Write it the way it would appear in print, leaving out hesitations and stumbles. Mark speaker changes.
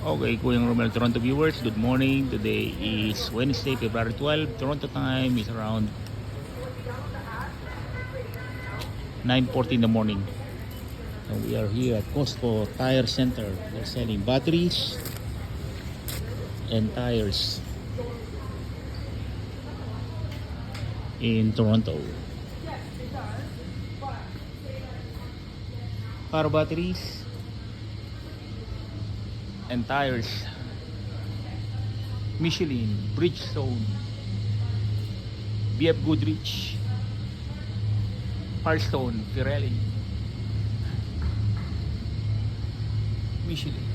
Speaker 1: Okay, Kuyang Romel Toronto viewers, good morning. Today is Wednesday, February 12. Toronto time is around 9:40 in the morning. And we are here at Costco Tire Center. They're selling batteries and tires in Toronto. Car batteries and tires, Michelin, Bridgestone, BF Goodrich, Firestone, Pirelli, Michelin.